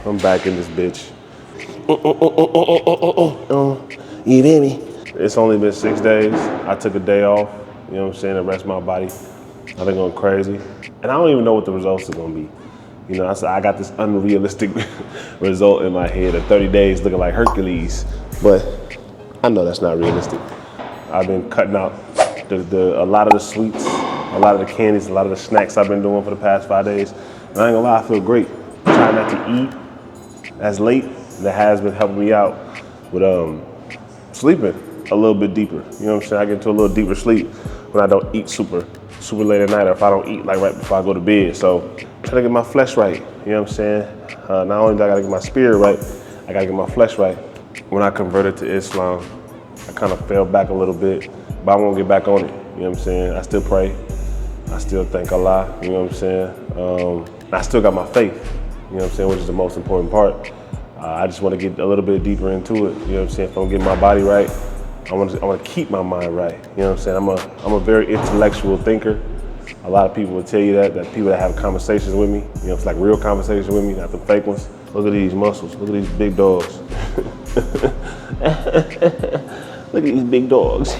I'm back in this bitch. You hear me? It's only been 6 days. I took a day off, you know what I'm saying, to rest my body. I've been going crazy. And I don't even know what the results are gonna be. You know, I got this unrealistic result in my head of 30 days looking like Hercules. But I know that's not realistic. I've been cutting out a lot of the sweets, a lot of the candies, a lot of the snacks I've been doing for the past 5 days. And I ain't gonna lie, I feel great. Trying not to eat as late. That has been helping me out with sleeping a little bit deeper. You know what I'm saying? I get into a little deeper sleep when I don't eat super late at night, or if I don't eat like right before I go to bed. So trying to get my flesh right. You know what I'm saying? Not only do I gotta get my spirit right, I gotta get my flesh right. When I converted to Islam, I kind of fell back a little bit, but I won't get back on it. You know what I'm saying? I still pray. I still thank Allah. You know what I'm saying? I still got my faith. You know what I'm saying? Which is the most important part. I just want to get a little bit deeper into it. You know what I'm saying? If I'm getting my body right, I want to keep my mind right. You know what I'm saying? I'm a very intellectual thinker. A lot of people will tell you that people that have conversations with me, you know, it's like real conversations with me, not the fake ones. Look at these muscles. Look at these big dogs. Look at these big dogs.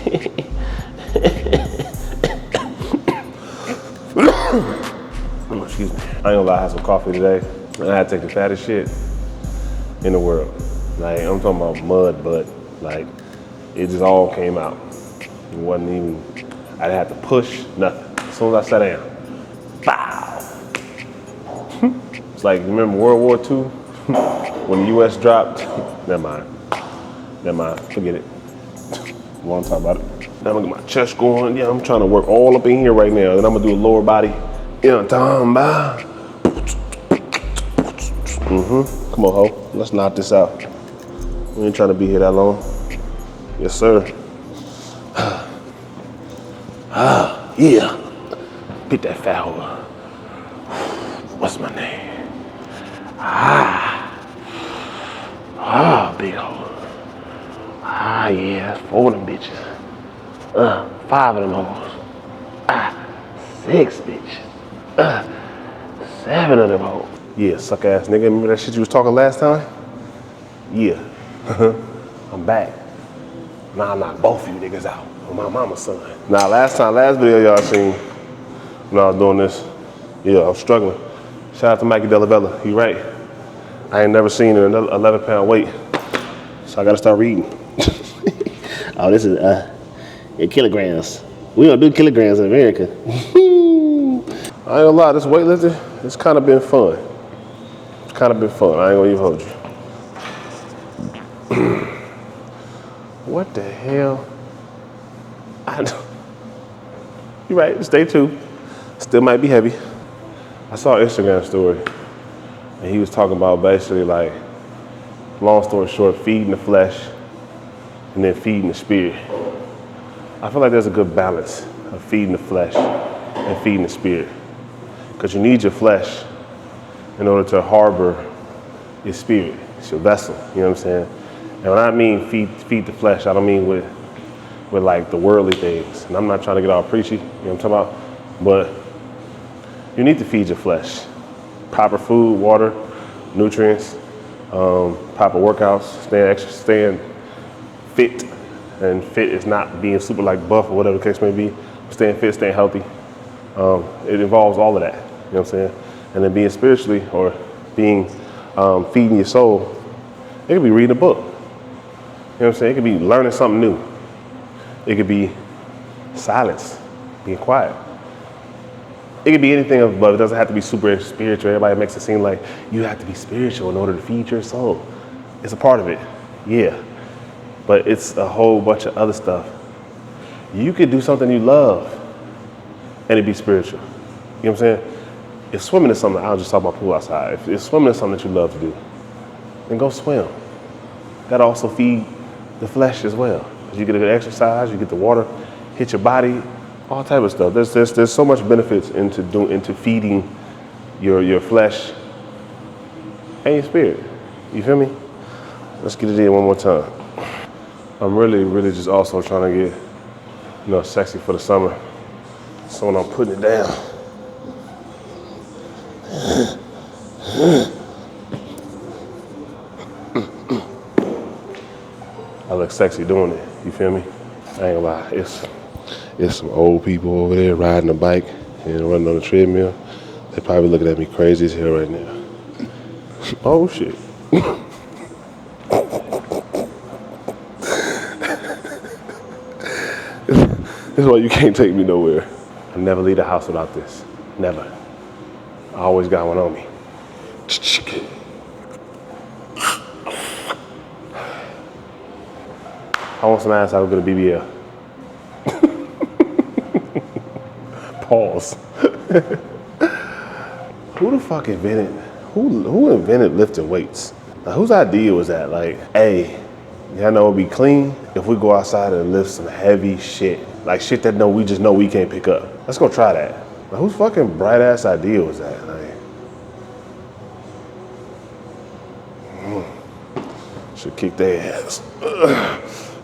Excuse me. I ain't gonna lie, I had some coffee today, and I had to take the fattest shit in the world. Like, I'm talking about mud, but like, it just all came out. It wasn't even, I didn't have to push, nothing. As soon as I sat down, bow. It's like, remember World War II? When the US dropped? Never mind, forget it. I want to talk about it. Now I'm gonna get my chest going. Yeah, I'm trying to work all up in here right now. Then I'm gonna do a lower body. You know what I'm talking about? Come on, ho. Let's knock this out. We ain't trying to be here that long. Yes, sir. Yeah. Beat that fat hoe. What's my name? Big hoe. Yeah, that's 4 of them bitches. 5 of them hoes. 6 bitches. 7 of them hoes. Yeah, suck ass nigga. Remember that shit you was talking last time? Yeah. I'm back. Now I knock both of you niggas out on my mama's son. Now last video y'all seen when I was doing this, yeah, I was struggling. Shout out to Mikey Dellavella, he right. I ain't never seen an 11-pound weight, so I gotta start reading. Oh, this is kilograms. We don't do kilograms in America. I ain't gonna lie, this weightlifting, it's kind of been fun. It's kind of been fun, I ain't gonna even hold you. What the hell? You're right, it's day 2. Still might be heavy. I saw an Instagram story, and he was talking about basically like, long story short, feeding the flesh and then feeding the spirit. I feel like there's a good balance of feeding the flesh and feeding the spirit. Because you need your flesh in order to harbor your spirit. It's your vessel, you know what I'm saying? And when I mean feed the flesh, I don't mean with like the worldly things. And I'm not trying to get all preachy, you know what I'm talking about? But you need to feed your flesh. Proper food, water, nutrients, proper workouts, staying fit. And fit is not being super like buff or whatever the case may be. Staying fit, staying healthy. It involves all of that, you know what I'm saying? And then being spiritually or being feeding your soul, it could be reading a book. You know what I'm saying? It could be learning something new. It could be silence, being quiet. It could be anything, but it doesn't have to be super spiritual. Everybody makes it seem like you have to be spiritual in order to feed your soul. It's a part of it, yeah. But it's a whole bunch of other stuff. You could do something you love and it be spiritual. You know what I'm saying? If swimming is something, I'll just talk about pool outside. If swimming is something that you love to do, then go swim. That'll also feed the flesh as well. You get a good exercise, you get the water, hit your body, all type of stuff. There's so much benefits into feeding your flesh and your spirit. You feel me? Let's get it in one more time. I'm really just also trying to get, sexy for the summer. So when I'm putting it down, I look sexy doing it. You feel me? I ain't gonna lie. It's some old people over there riding a bike and running on a treadmill. They probably looking at me crazy as hell right now. Oh shit. This is why you can't take me nowhere. I never leave the house without this. Never. I always got one on me. I want some ass, I go to BBL. Pause. Who the fuck invented, who invented lifting weights? Like, whose idea was that? Like, hey, y'all know it'd be clean if we go outside and lift some heavy shit. Like shit that we just know we can't pick up. Let's go try that. Like, whose fucking bright ass idea was that? Like, should kick their ass.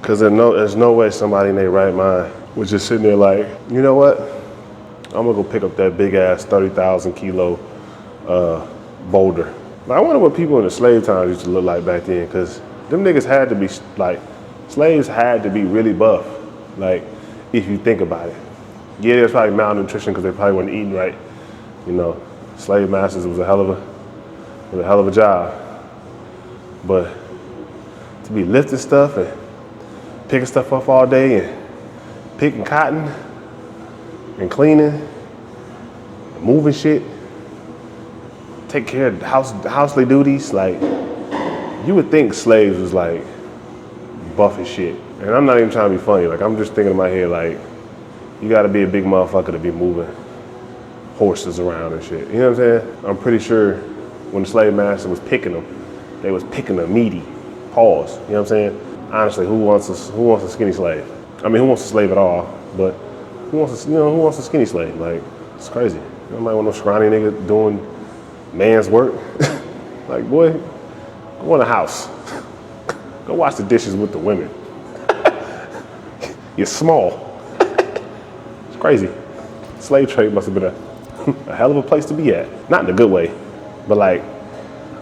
Cause there's no way somebody in their right mind was just sitting there like, you know what? I'm gonna go pick up that big ass 30,000 kilo boulder. Like, I wonder what people in the slave times used to look like back then, cause them niggas had to be like, slaves had to be really buff. Like, if you think about it. Yeah, there's probably malnutrition because they probably weren't eating right. You know, slave masters was a hell of a job. But to be lifting stuff and picking stuff up all day and picking cotton and cleaning, and moving shit, take care of housely duties, like, you would think slaves was like buff as shit. And I'm not even trying to be funny, like, I'm just thinking in my head, like, you gotta be a big motherfucker to be moving horses around and shit. You know what I'm saying? I'm pretty sure when the slave master was picking them, they was picking a meaty. Pause. You know what I'm saying? Honestly, who wants a skinny slave? I mean, who wants a slave at all? But who wants a skinny slave? Like, it's crazy. Nobody want no scrawny nigga doing man's work. Like, boy, go in the house. Go wash the dishes with the women. You're small. It's crazy. Slave trade must have been a hell of a place to be at. Not in a good way, but like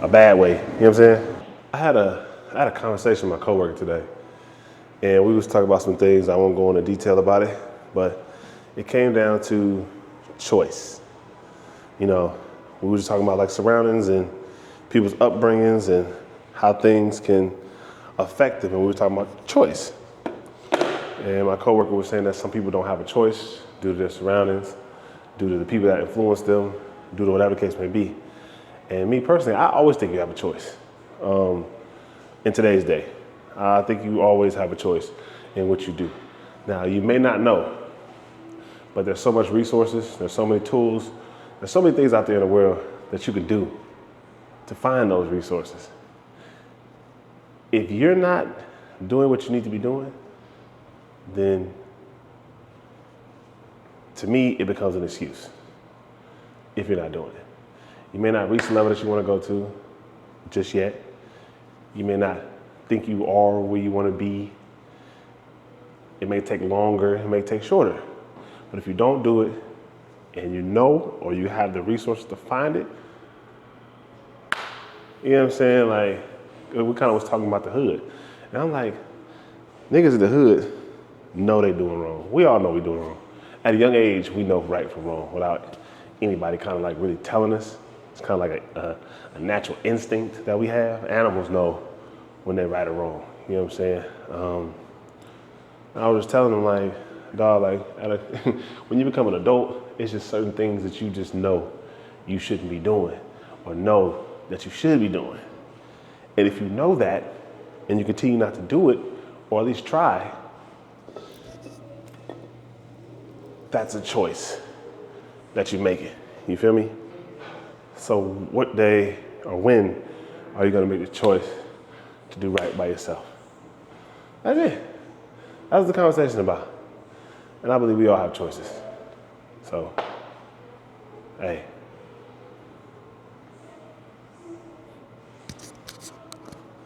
a bad way. You know what I'm saying? I had a conversation with my coworker today, and we was talking about some things. I won't go into detail about it, but it came down to choice. You know, we were just talking about like surroundings and people's upbringings and how things can affect them, and we were talking about choice. And my coworker was saying that some people don't have a choice due to their surroundings, due to the people that influence them, due to whatever the case may be. And me personally, I always think you have a choice. In today's day, I think you always have a choice in what you do. Now, you may not know, but there's so much resources, there's so many tools, there's so many things out there in the world that you could do to find those resources. If you're not doing what you need to be doing, then to me, it becomes an excuse if you're not doing it. You may not reach the level that you want to go to just yet. You may not think you are where you want to be. It may take longer, it may take shorter. But if you don't do it and you know, or you have the resources to find it, you know what I'm saying? Like, we kind of was talking about the hood. And I'm like, niggas in the hood know they doing wrong. We all know we doing wrong. At a young age, we know right from wrong without anybody kind of like really telling us. It's kind of like a natural instinct that we have. Animals know when they're right or wrong. You know what I'm saying? I was just telling them, like, dog, like, when you become an adult, it's just certain things that you just know you shouldn't be doing, or know that you should be doing. And if you know that, and you continue not to do it, or at least try, that's a choice that you're making. You feel me? So what day or when are you gonna make the choice to do right by yourself? That's it. That's what the conversation about. And I believe we all have choices. So, hey.